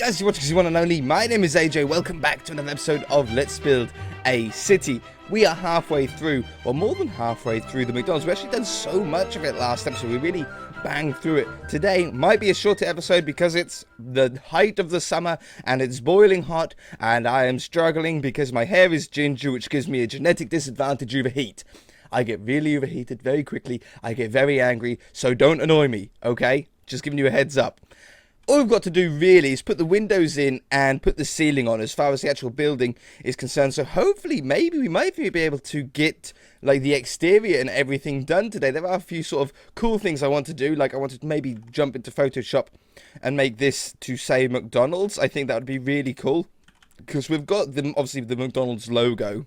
guys, you're watching the one and only. My name is AJ. Welcome back to another episode of Let's Build a City. We are halfway through, or more than halfway through the McDonald's. We actually done so much of it last episode. We really banged through it. Today might be a shorter episode because it's the height of the summer and it's boiling hot, and I am struggling because my hair is ginger, which gives me a genetic disadvantage over heat. I get really overheated very quickly. I get very angry, so don't annoy me, okay? Just giving you a heads up. All we've got to do really is put the windows in and put the ceiling on as far as the actual building is concerned. So hopefully, maybe we might be able to get like the exterior and everything done today. There are a few sort of cool things I want to do. Like I want to maybe jump into Photoshop and make this to say McDonald's. I think that would be really cool because we've got obviously the McDonald's logo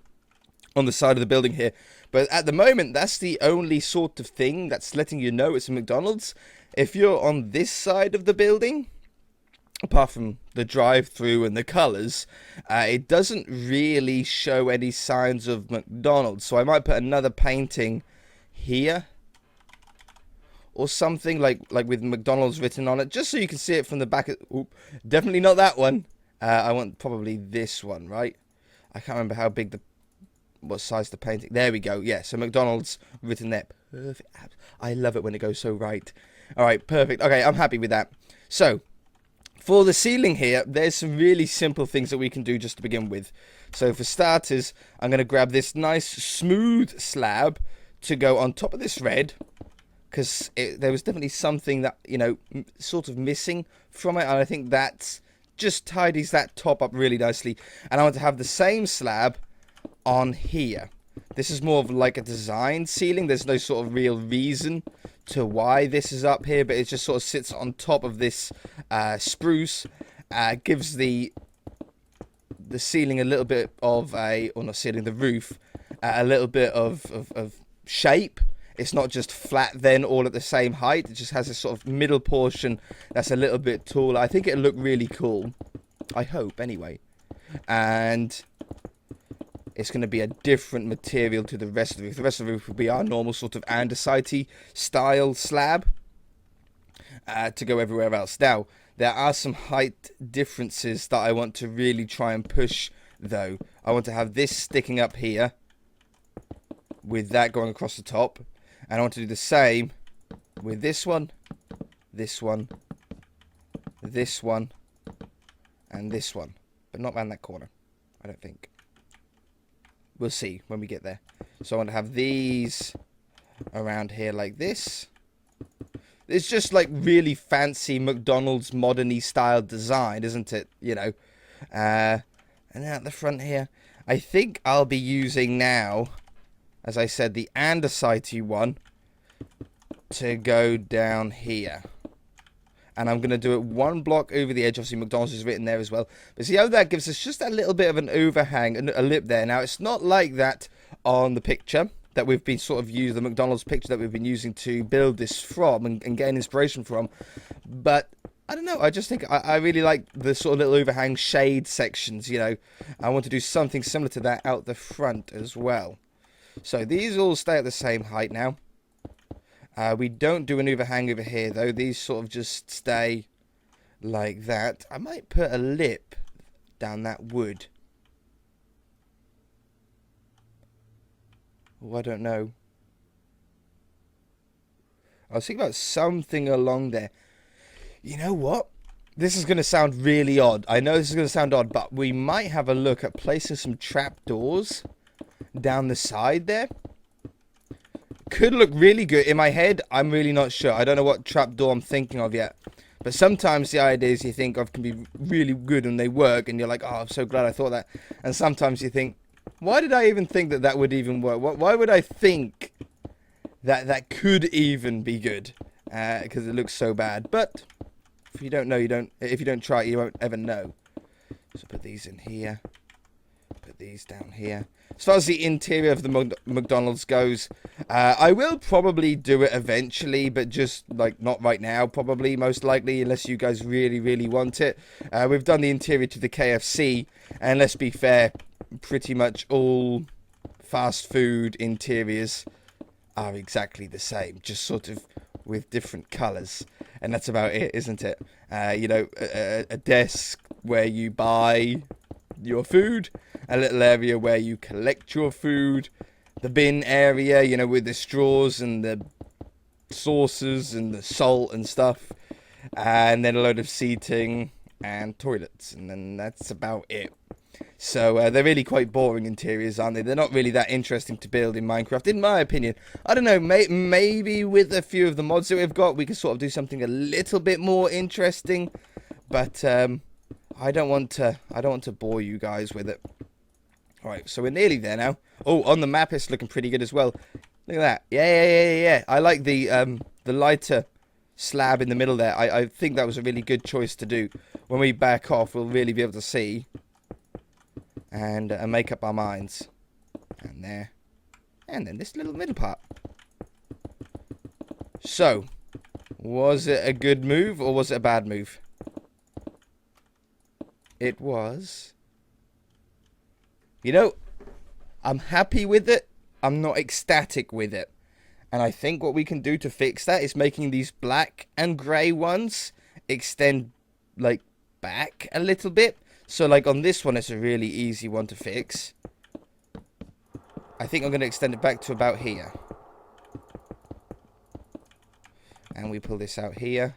on the side of the building here. But at the moment, that's the only sort of thing that's letting you know it's a McDonald's. If you're on this side of the building, apart from the drive-through and the colours, it doesn't really show any signs of McDonald's. So I might put another painting here or something like with McDonald's written on it, just so you can see it from the back. Definitely not that one. I want probably this one, right? I can't remember how big what size the painting. There we go. Yeah, so McDonald's written there. Perfect. I love it when it goes so right. All right, perfect. Okay, I'm happy with that. So for the ceiling here, there's some really simple things that we can do just to begin with. So for starters, I'm going to grab this nice smooth slab to go on top of this red, because there was definitely something that, you know, sort of missing from it, and I think that just tidies that top up really nicely. And I want to have the same slab on here. This is more of like a design ceiling. There's no sort of real reason to why this is up here, but it just sort of sits on top of this spruce. Gives the ceiling a little bit of the roof a little bit of shape. It's not just flat then all at the same height. It just has a sort of middle portion that's a little bit taller. I think it'll look really cool. I hope anyway. And it's going to be a different material to the rest of the roof. The rest of the roof will be our normal sort of andesite style slab to go everywhere else. Now, there are some height differences that I want to really try and push, though. I want to have this sticking up here with that going across the top. And I want to do the same with this one, this one, this one, and this one. But not around that corner, I don't think. We'll see when we get there. So I want to have these around here like this. It's just like really fancy McDonald's modern-y style design, isn't it? You know. And at the front here, I think I'll be using now, as I said, the andesite one to go down here. And I'm going to do it one block over the edge. Obviously, McDonald's is written there as well. But see how that gives us just a little bit of an overhang, a lip there. Now, it's not like that on the picture that we've been sort of using, the McDonald's picture that we've been using to build this from and gain inspiration from. But I don't know. I just think I really like the sort of little overhang shade sections, you know. I want to do something similar to that out the front as well. So these all stay at the same height now. We don't do an overhang over here, though. These sort of just stay like that. I might put a lip down that wood. Oh, I don't know. I was thinking about something along there. You know what? This is going to sound really odd. I know this is going to sound odd, but we might have a look at placing some trapdoors down the side there. Could look really good. In my head, I'm really not sure. I don't know what trapdoor I'm thinking of yet. But sometimes the ideas you think of can be really good and they work. And you're like, oh, I'm so glad I thought that. And sometimes you think, why did I even think that would even work? Why would I think that could even be good? Because it looks so bad. But if you don't know, if you don't try it, you won't ever know. So put these in here. Put these down here. As far as the interior of the McDonald's goes, I will probably do it eventually, but just like not right now, probably, most likely, unless you guys really, really want it. We've done the interior to the KFC, and let's be fair, pretty much all fast food interiors are exactly the same. Just sort of with different colours. And that's about it, isn't it? You know, a desk where you buy your food, a little area where you collect your food, the bin area, you know, with the straws and the sauces and the salt and stuff, and then a load of seating and toilets, and then that's about it. So they're really quite boring interiors, aren't they? They're not really that interesting to build in Minecraft, in my opinion. I don't know, maybe with a few of the mods that we've got, we can sort of do something a little bit more interesting. But I don't want to bore you guys with it. All right, so we're nearly there now. Oh, on the map, it's looking pretty good as well. Look at that. Yeah. I like the lighter slab in the middle there. I think that was a really good choice to do. When we back off, we'll really be able to see and make up our minds. And there. And then this little middle part. So, was it a good move or was it a bad move? It was. You know, I'm happy with it. I'm not ecstatic with it. And I think what we can do to fix that is making these black and grey ones extend, like, back a little bit. So, like, on this one, it's a really easy one to fix. I think I'm going to extend it back to about here. And we pull this out here.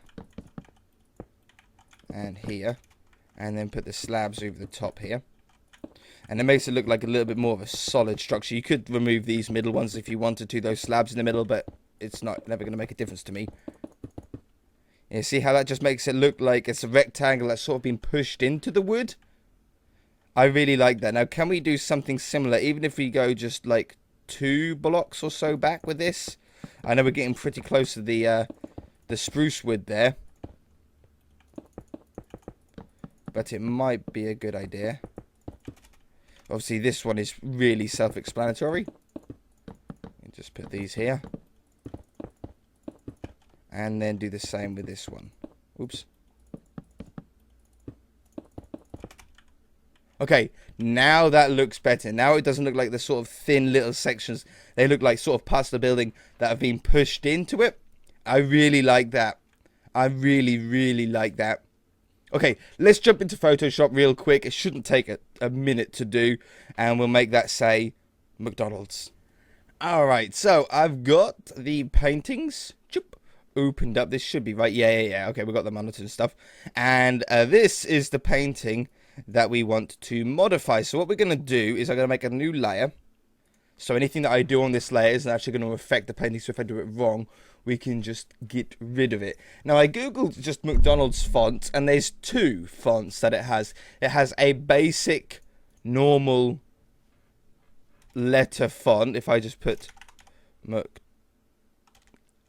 And here. And then put the slabs over the top here. And it makes it look like a little bit more of a solid structure. You could remove these middle ones if you wanted to, those slabs in the middle, but it's never going to make a difference to me. You see how that just makes it look like it's a rectangle that's sort of been pushed into the wood? I really like that. Now, can we do something similar, even if we go just like 2 blocks or so back with this? I know we're getting pretty close to the spruce wood there. But it might be a good idea. Obviously, this one is really self-explanatory. Just put these here. And then do the same with this one. Oops. Okay, now that looks better. Now it doesn't look like the sort of thin little sections. They look like sort of parts of the building that have been pushed into it. I really like that. I really, really like that. Okay, let's jump into Photoshop real quick. It shouldn't take a minute to do. And we'll make that say McDonald's. Alright, so I've got the paintings opened up. This should be right. Yeah. Okay, we've got the monitor and stuff. And this is the painting that we want to modify. So what we're going to do is I'm going to make a new layer. So anything that I do on this layer isn't actually going to affect the painting. So if I do it wrong, we can just get rid of it. Now, I googled just McDonald's font, and there's 2 fonts that it has. It has a basic, normal letter font. If I just put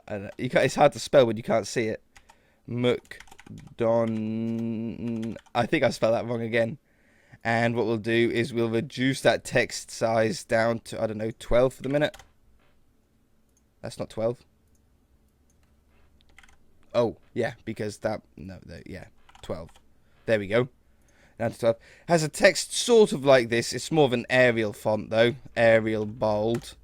it's hard to spell when you can't see it. I think I spelled that wrong again. And what we'll do is we'll reduce that text size down to, I don't know, 12 for the minute. That's not 12. Oh, yeah, because that, no, yeah, 12. There we go. Down to 12. Has a text sort of like this. It's more of an Arial font, though. Arial bold.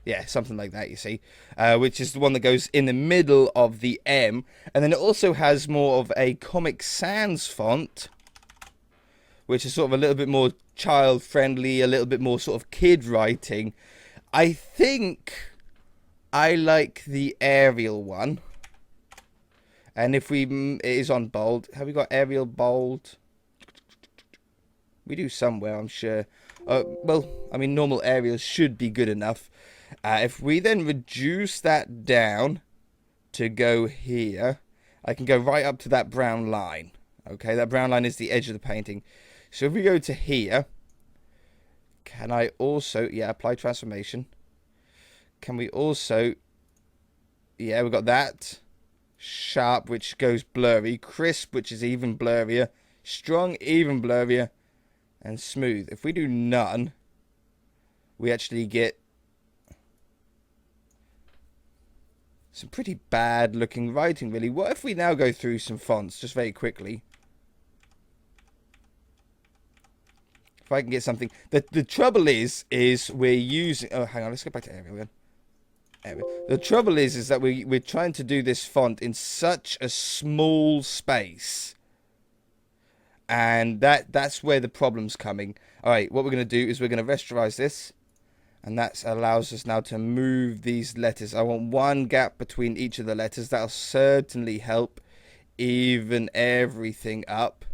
Yeah, something like that, you see. Which is the one that goes in the middle of the M. And then it also has more of a Comic Sans font, which is sort of a little bit more child-friendly, a little bit more sort of kid writing. I think I like the Arial one. And if it is on bold. Have we got Arial bold? We do somewhere, I'm sure. Well, I mean, normal Arial should be good enough. If we then reduce that down to go here, I can go right up to that brown line. Okay, that brown line is the edge of the painting. So if we go to here, can I also, yeah, apply transformation. Can we also, yeah, we've got that. Sharp, which goes blurry. Crisp, which is even blurrier. Strong, even blurrier. And smooth. If we do none, we actually get some pretty bad looking writing, really. What if we now go through some fonts, just very quickly? If I can get something. The trouble is we're using... Oh, hang on, let's go back to Arial again. The trouble is that we're trying to do this font in such a small space. And that's where the problem's coming. Alright, what we're going to do is we're going to rasterize this. And that allows us now to move these letters. I want one gap between each of the letters. That'll certainly help even everything up.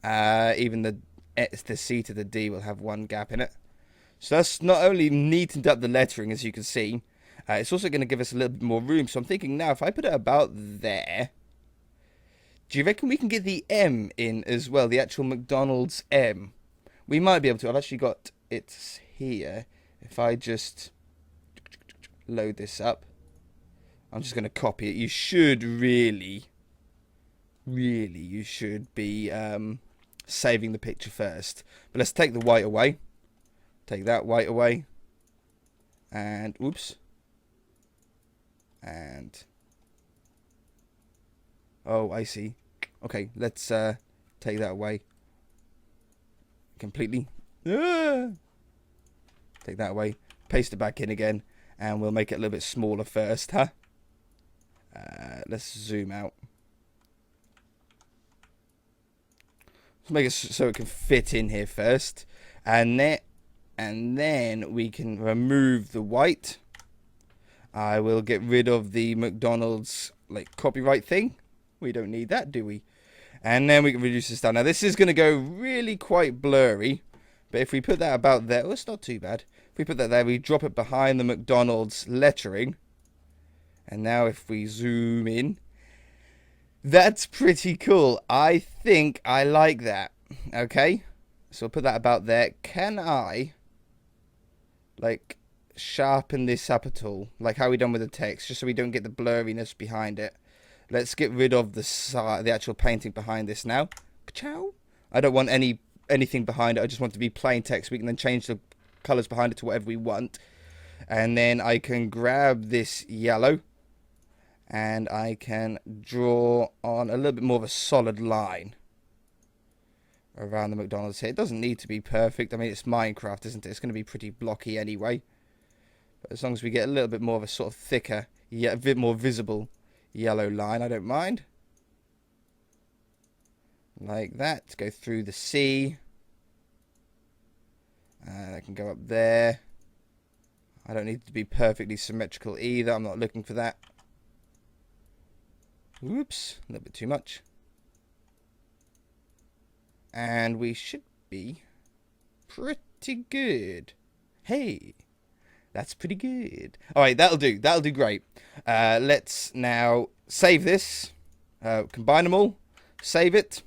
Even the C to the D will have one gap in it. So that's not only neatened up the lettering, as you can see. It's also going to give us a little bit more room. So I'm thinking now, if I put it about there, do you reckon we can get the M in as well? The actual McDonald's M. We might be able to. I've actually got it here. If I just load this up, I'm just going to copy it. You should really you should be saving the picture first. But let's take the white away. Take that white away. And, oops. And, oh, I see. Okay, let's take that away. Completely. Take that away. Paste it back in again. And we'll make it a little bit smaller first, huh? Let's zoom out. Let's make it so it can fit in here first. And then we can remove the white. I will get rid of the McDonald's like copyright thing. We don't need that, do we? And then we can reduce this down. Now this is going to go really quite blurry. But if we put that about there, oh, it's not too bad. If we put that there, we drop it behind the McDonald's lettering. And now if we zoom in, that's pretty cool. I think I like that. Okay. So I'll put that about there. Can I, like, sharpen this up at all? Like how we done with the text, just so we don't get the blurriness behind it. Let's get rid of the actual painting behind this now. Ciao. I don't want anything behind it. I just want it to be plain text. We can then change the colors behind it to whatever we want. And then I can grab this yellow. And I can draw on a little bit more of a solid line around the McDonald's here. It doesn't need to be perfect. I mean, it's Minecraft, isn't it? It's going to be pretty blocky anyway. But as long as we get a little bit more of a sort of thicker, a bit more visible yellow line, I don't mind. Like that. Go through the C. And I can go up there. I don't need it to be perfectly symmetrical either. I'm not looking for that. Whoops, a little bit too much. And we should be pretty good. Hey, that's pretty good. Alright, that'll do. That'll do great. Let's now save this. Combine them all. Save it.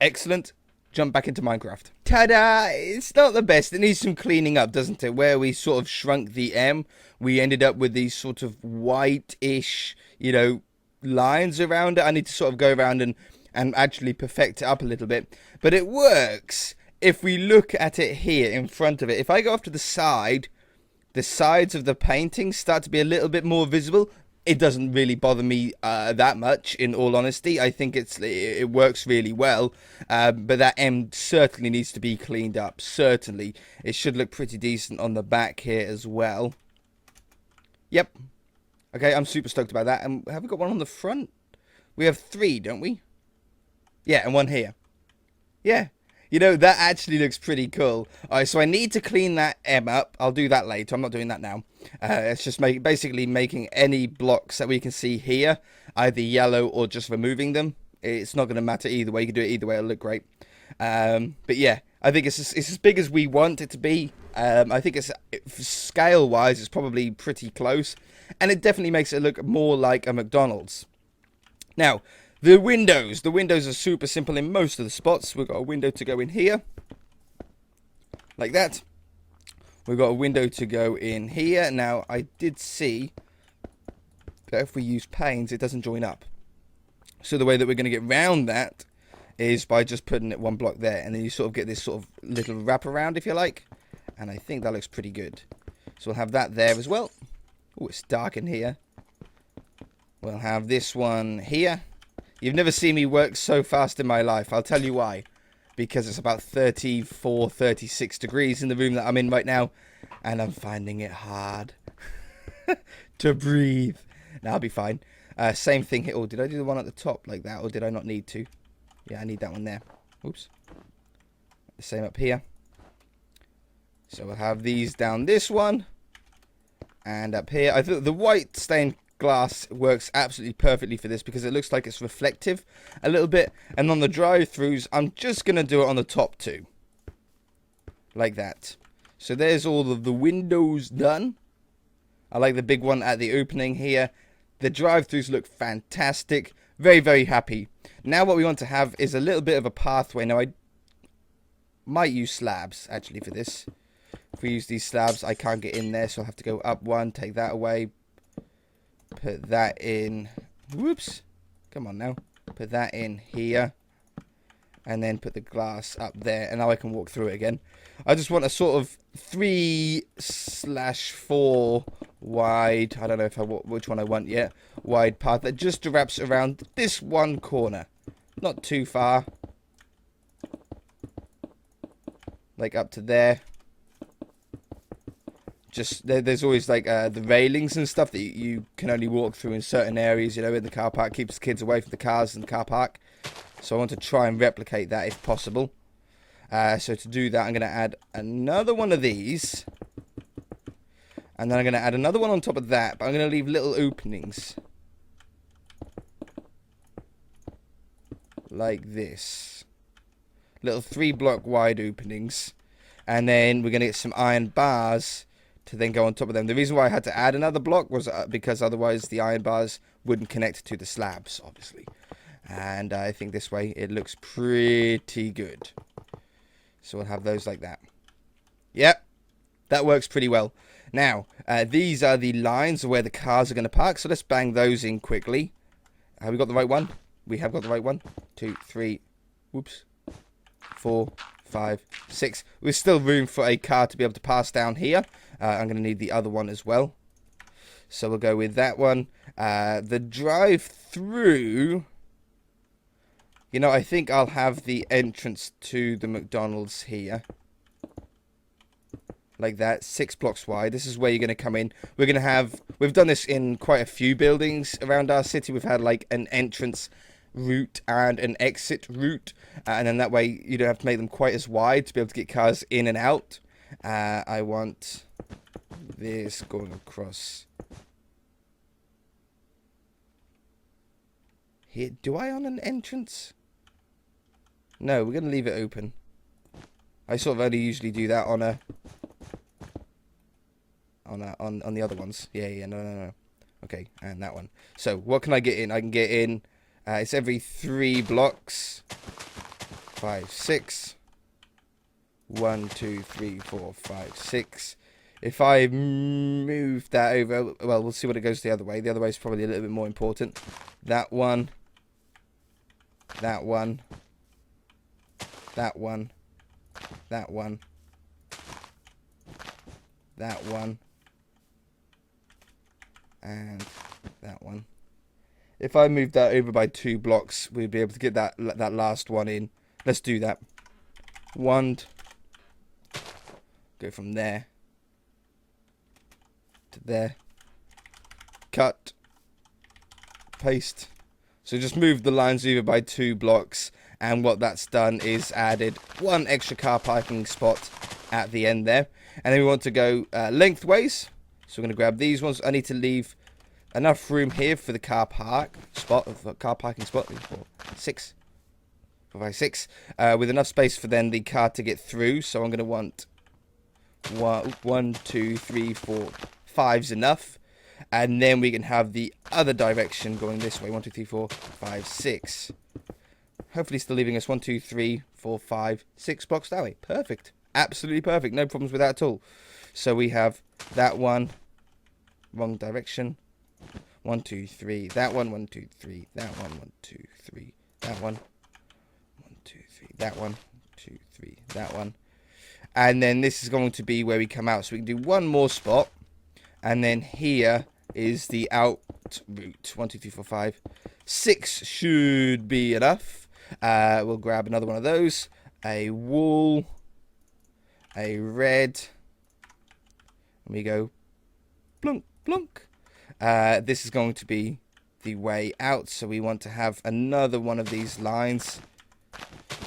Excellent. Jump back into Minecraft. Ta-da! It's not the best. It needs some cleaning up, doesn't it? Where we sort of shrunk the M, we ended up with these sort of white-ish, you know, lines around it. I need to sort of go around and actually perfect it up a little bit. But it works if we look at it here in front of it. If I go off to the side, the sides of the painting start to be a little bit more visible. It doesn't really bother me that much, in all honesty. I think it works really well. But that M certainly needs to be cleaned up. Certainly. It should look pretty decent on the back here as well. Yep. Okay, I'm super stoked about that. And have we got one on the front? We have 3, don't we? Yeah, and one here. Yeah. You know, that actually looks pretty cool. Alright, so I need to clean that M up. I'll do that later. I'm not doing that now. It's just basically making any blocks that we can see here either yellow or just removing them. It's not going to matter either way. You can do it either way. It'll look great. But yeah, I think it's as big as we want it to be. I think scale-wise, it's probably pretty close. And it definitely makes it look more like a McDonald's. Now, the windows. The windows are super simple in most of the spots. We've got a window to go in here. Like that. We've got a window to go in here. Now, I did see that if we use panes, it doesn't join up. So the way that we're going to get around that is by just putting it one block there. And then you sort of get this sort of little wraparound, if you like. And I think that looks pretty good. So we'll have that there as well. Oh, it's dark in here. We'll have this one here. You've never seen me work so fast in my life. I'll tell you why. Because it's about 34, 36 degrees in the room that I'm in right now. And I'm finding it hard. to breathe. Now I'll be fine. Same thing here. Oh, did I do the one at the top like that, or did I not need to? Yeah, I need that one there. Oops. The same up here. So we'll have these down this one. And up here. I think the white stained glass works absolutely perfectly for this because it looks like it's reflective a little bit. And on the drive-throughs, I'm just going to do it on the top two. Like that. So there's all of the windows done. I like the big one at the opening here. The drive-throughs look fantastic. Very, very happy. Now what we want to have is a little bit of a pathway. Now I might use slabs actually for this. If we use these slabs, I can't get in there, so I'll have to go up one, take that away, put that in. Whoops. Come on now. Put that in here. And then put the glass up there. And now I can walk through it again. I just want a sort of 3/4 wide. I don't know which one I want yet. Wide path that just wraps around this one corner. Not too far. Like up to there. Just there's always like the railings and stuff that you can only walk through in certain areas, you know, in the car park. Keeps kids away from the cars in the car park. So I want to try and replicate that if possible. So to do that, I'm going to add another one of these. And then I'm going to add another one on top of that. But I'm going to leave little openings. Like this. Little 3-block wide openings. And then we're going to get some iron bars to then go on top of them. The reason why I had to add another block was because otherwise the iron bars wouldn't connect to the slabs, obviously. And I think this way it looks pretty good. So we'll have those like that. Yep, that works pretty well. Now, these are the lines of where the cars are going to park. So let's bang those in quickly. Have we got the right one? We have got the right one. 2, 3, whoops, 4, 5, 6. There's still room for a car to be able to pass down here. I'm going to need the other one as well. So we'll go with that one. The drive-through... You know, I think I'll have the entrance to the McDonald's here. Like that, 6 blocks wide. This is where you're going to come in. We're going to have... We've done this in quite a few buildings around our city. We've had like an entrance route and an exit route. And then that way you don't have to make them quite as wide to be able to get cars in and out. I want this going across here. Do I on an entrance? No, we're going to leave it open. I sort of only usually do that on the other ones. Yeah, no. Okay, and that one. So, what can I get in? I can get in, it's every 3 blocks. 5, 6. 1, 2, 3, 4, 5, 6. If I move that over, well, we'll see what it goes the other way. The other way is probably a little bit more important. That one. That one. That one. That one. That one. And that one. If I move that over by 2 blocks, we'll be able to get that last one in. Let's do that. 1. Go from there to there. Cut. Paste. So just move the lines over by 2 blocks. And what that's done is added 1 extra car parking spot at the end there. And then we want to go lengthways. So we're going to grab these ones. I need to leave enough room here for the car parking spot. 6. 4, 5, 6. With enough space for then the car to get through. So I'm going to want 1, 2, 3, 4, 5's enough. And then we can have the other direction going this way. 1, 2, 3, 4, 5, 6. Hopefully still leaving us 1, 2, 3, 4, 5, 6 blocks that way. Perfect. Absolutely perfect. No problems with that at all. So we have that one. Wrong direction. 1, 2, 3. That one. 1, 2, 3. That one. 1, 2, 3. That one. 1, 2, 3. That one. 2, 3. That one. And then this is going to be where we come out. So we can do one more spot. And then here is the out route. 1, 2, 3, 4, 5. 6 should be enough. We'll grab another one of those. A wool. A red. And we go plunk. Plonk. This is going to be the way out, so we want to have another one of these lines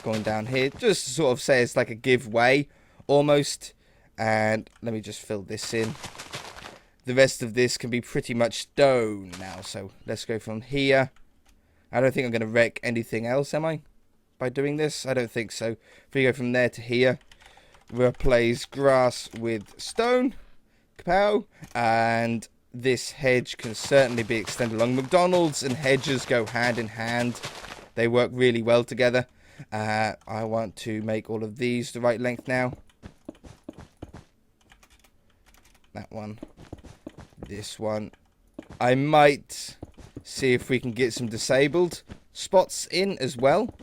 going down here, just to sort of say it's like a give way almost. And let me just fill this in. The rest of this can be pretty much stone now, so let's go from here. I don't think I'm going to wreck anything else, am I, by doing this? I don't think so. If we go from there to here, replace grass with stone, kapow, and this hedge can certainly be extended along. McDonalds and hedges go hand in hand. They work really well together. I want to make all of these the right length now. That one. This one. I might see if we can get some disabled spots in as well.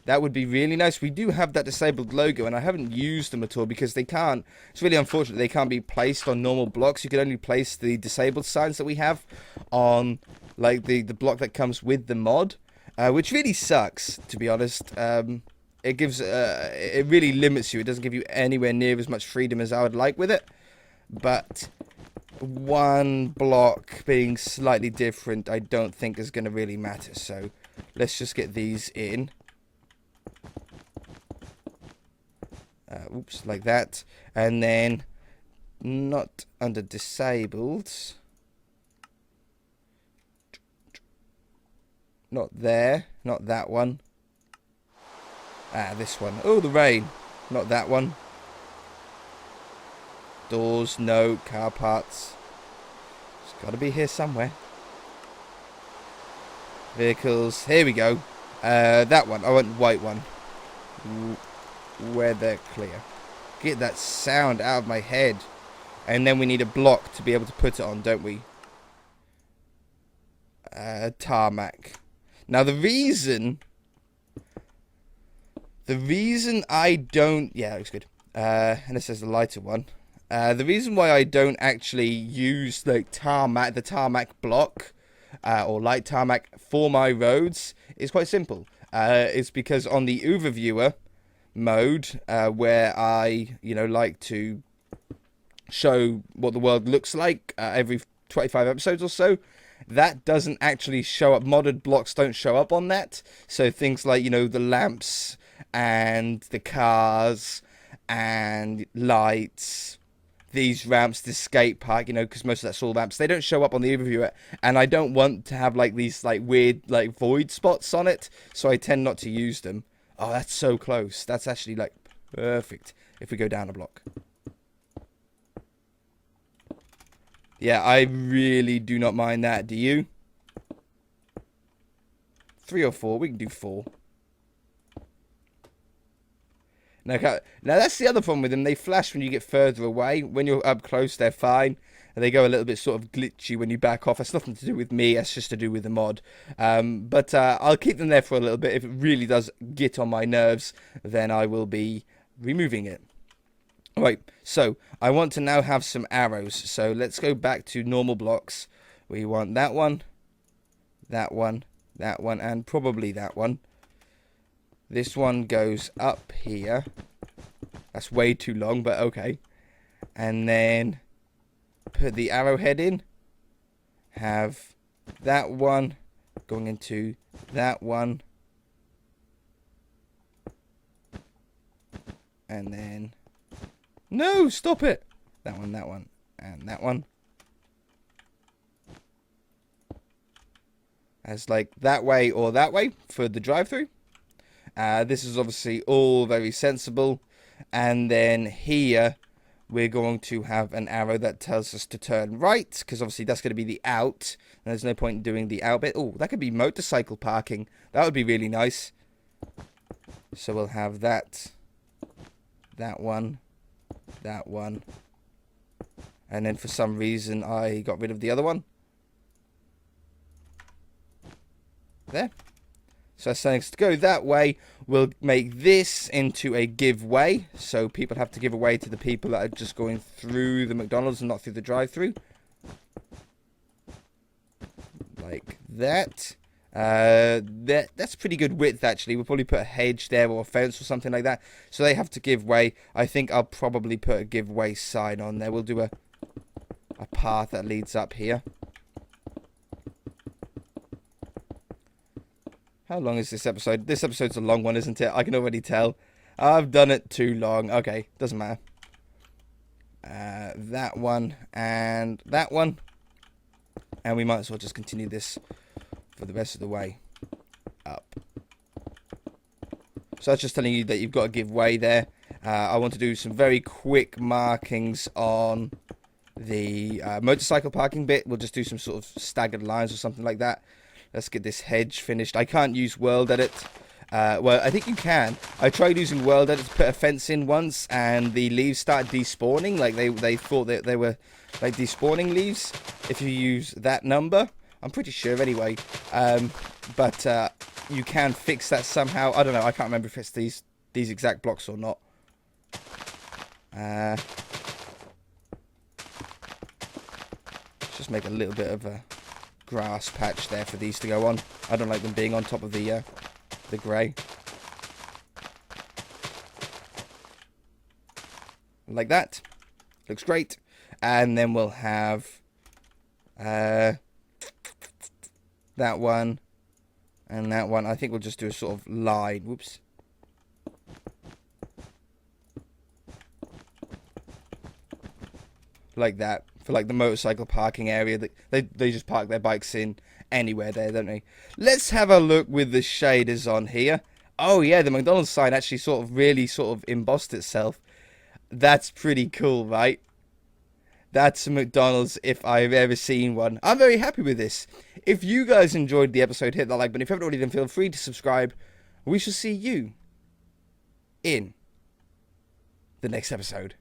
That would be really nice. We do have that disabled logo, and I haven't used them at all because they can't. It's really unfortunate they can't be placed on normal blocks. You can only place the disabled signs that we have on, like, the block that comes with the mod, which really sucks, to be honest. It gives, it really limits you. It doesn't give you anywhere near as much freedom as I would like with it. But one block being slightly different, I don't think is going to really matter. So let's just get these in. Oops, like that. And then not under disabled. Not there. Not that one. This one. Oh, the rain. Not that one. Doors, no. Car parts. It's got to be here somewhere. Vehicles. Here we go. That one. I want white one. Where they're clear. Get that sound out of my head. And then we need a block to be able to put it on, don't we? Tarmac. Now the reason I don't... Yeah, that looks good. And this is the lighter one. The reason why I don't actually use the tarmac block or light tarmac for my roads is quite simple. It's because on the overviewer mode, where I, like to show what the world looks like every 25 episodes or so, that doesn't actually show up. Modded blocks don't show up on that. So things like, the lamps and the cars and lights, these ramps, this skate park, because most of that's all ramps, they don't show up on the overviewer, and I don't want to have these weird void spots on it, so I tend not to use them. Oh, that's so close. That's actually perfect if we go down a block. Yeah, I really do not mind that. Do you? 3 or 4. We can do 4. Now that's the other problem with them. They flash when you get further away. When you're up close, they're fine. And they go a little bit sort of glitchy when you back off. That's nothing to do with me. That's just to do with the mod. But I'll keep them there for a little bit. If it really does get on my nerves, then I will be removing it. Alright, so I want to now have some arrows. So let's go back to normal blocks. We want that one, that one, that one, and probably that one. This one goes up here. That's way too long, but okay. And then put the arrowhead in. Have that one going into that one. And then... No, stop it! That one, and that one. As that way or that way for the drive-through. This is obviously all very sensible. And then here we're going to have an arrow that tells us to turn right, because obviously that's going to be the out. And there's no point in doing the out bit. Oh, that could be motorcycle parking. That would be really nice. So we'll have that one, that one. And then for some reason I got rid of the other one. There. So that's saying to go that way. We'll make this into a giveaway. So people have to give away to the people that are just going through the McDonald's and not through the drive-through. Like that. That's pretty good width, actually. We'll probably put a hedge there or a fence or something like that. So they have to give way. I think I'll probably put a giveaway sign on there. We'll do a... a path that leads up here. How long is this episode? This episode's a long one, isn't it? I can already tell. I've done it too long. Okay, doesn't matter. That one and that one. And we might as well just continue this for the rest of the way up. So that's just telling you that you've got to give way there. I want to do some very quick markings on the motorcycle parking bit. We'll just do some sort of staggered lines or something like that. Let's get this hedge finished. I can't use World Edit. Well, I think you can. I tried using World Edit to put a fence in once, and the leaves started despawning. Like, they thought that they were, like, despawning leaves if you use that number. I'm pretty sure, anyway. But you can fix that somehow. I don't know. I can't remember if it's these exact blocks or not. Let's just make a little bit of a grass patch there for these to go on. I don't like them being on top of the grey. Like that. Looks great. And then we'll have that one and that one. I think we'll just do a sort of line. Whoops. Like that. For like the motorcycle parking area. They just park their bikes in anywhere there, don't they? Let's have a look with the shaders on here. Oh yeah, the McDonald's sign actually really embossed itself. That's pretty cool, right? That's a McDonald's if I've ever seen one. I'm very happy with this. If you guys enjoyed the episode, hit that like button. If you haven't already, then feel free to subscribe. We shall see you in the next episode.